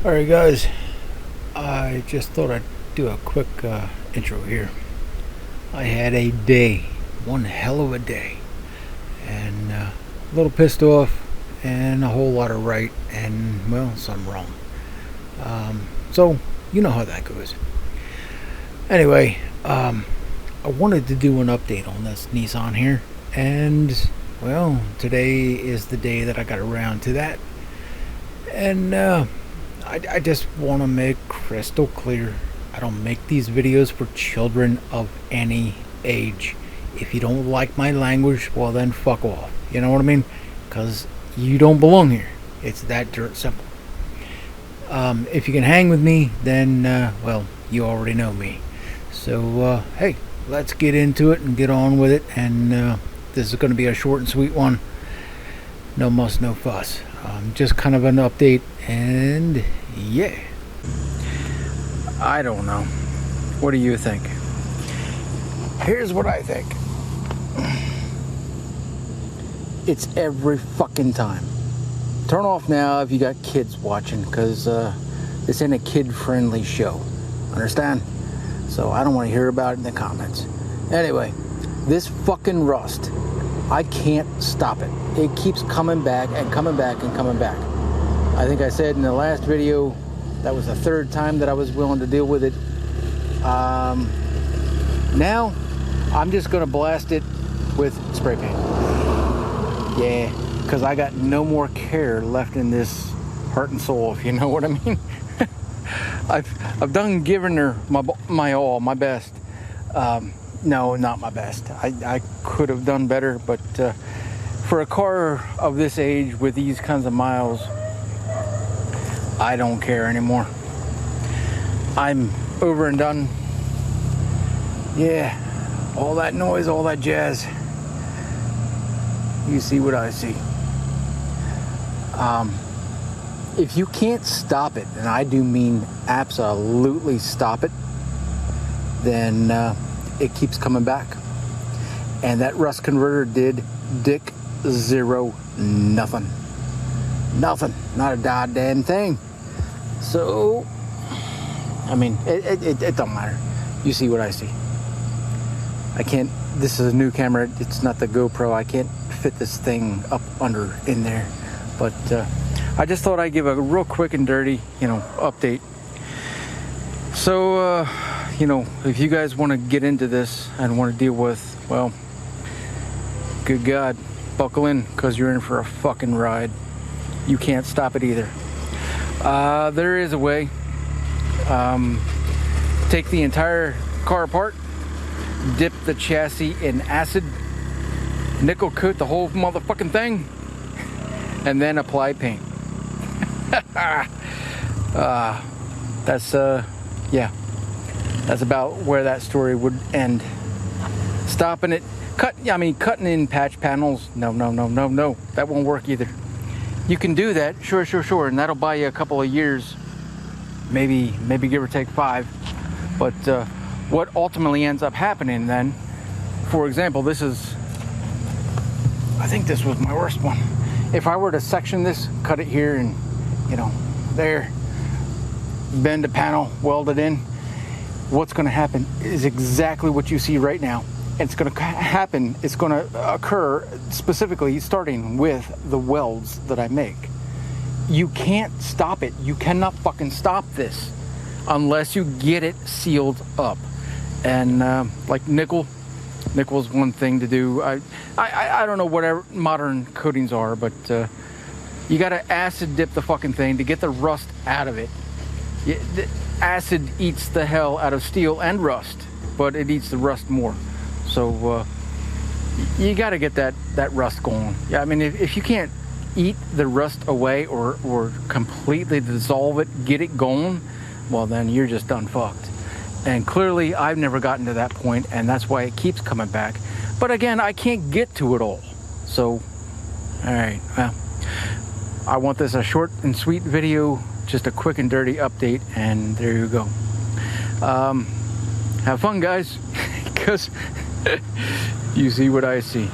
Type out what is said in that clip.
Alright guys, I just thought I'd do a quick intro here. I had a day, one hell of a day, and a little pissed off, and a whole lot of right, and well, some wrong. So, you know how that goes. Anyway, I wanted to do an update on this Nissan here, and well, today is the day that I got around to that. And I just want to make crystal clear, I don't make these videos for children of any age. If you don't like my language, well then fuck off. You know what I mean? Because you don't belong here. It's that dirt simple. If you can hang with me, then, well, you already know me. So, hey, let's get into it and get on with it. And this is going to be a short and sweet one. No muss, no fuss. Just kind of an update, and yeah. I don't know. What do you think? Here's what I think. It's every fucking time. Turn off now if you got kids watching, because this ain't a kid-friendly show. Understand? So I don't want to hear about it in the comments. Anyway, this fucking rust, I can't stop it. It keeps coming back and coming back and coming back. I think I said in the last video, that was the third time that I was willing to deal with it. Now, I'm just going to blast it with spray paint. Yeah, because I got no more care left in this heart and soul, if you know what I mean. I've done giving her my all, my best. No, not my best. I could have done better, but for a car of this age with these kinds of miles, I don't care anymore. I'm over and done. Yeah, all that noise, all that jazz. You see what I see. If you can't stop it, and I do mean absolutely stop it, then it keeps coming back. And that rust converter did dick zero nothing. Nothing. Not a goddamn thing. So, I mean, it don't matter. You see what I see. I can't, this is a new camera. It's not the GoPro. I can't fit this thing up under in there. But I just thought I'd give a real quick and dirty, update. So, if you guys want to get into this and want to deal with, well, good God, buckle in, because you're in for a fucking ride. You can't stop it either. There is a way. Take the entire car apart, dip the chassis in acid, nickel coat the whole motherfucking thing, and then apply paint. Yeah. That's about where that story would end. Stopping it, cutting in patch panels. No. That won't work either. You can do that, sure, and that'll buy you a couple of years, maybe give or take 5. But what ultimately ends up happening then, for example, I think this was my worst one. If I were to section this, cut it here and, there, bend a panel, weld it in, what's going to happen is exactly what you see right now. It's going to happen, it's going to occur specifically starting with the welds that I make. You can't stop it. You cannot fucking stop this unless you get it sealed up. And like nickel's one thing to do. I don't know whatever modern coatings are, but you got to acid dip the fucking thing to get the rust out of it. The acid eats the hell out of steel and rust, but it eats the rust more. So you got to get that rust going. Yeah, I mean, if you can't eat the rust away or completely dissolve it, get it going, well then you're just done fucked. And clearly I've never gotten to that point, and that's why it keeps coming back. But again, I can't get to it all. So, all right, well, I want this a short and sweet video, just a quick and dirty update, and there you go. Have fun, guys, because you see what I see.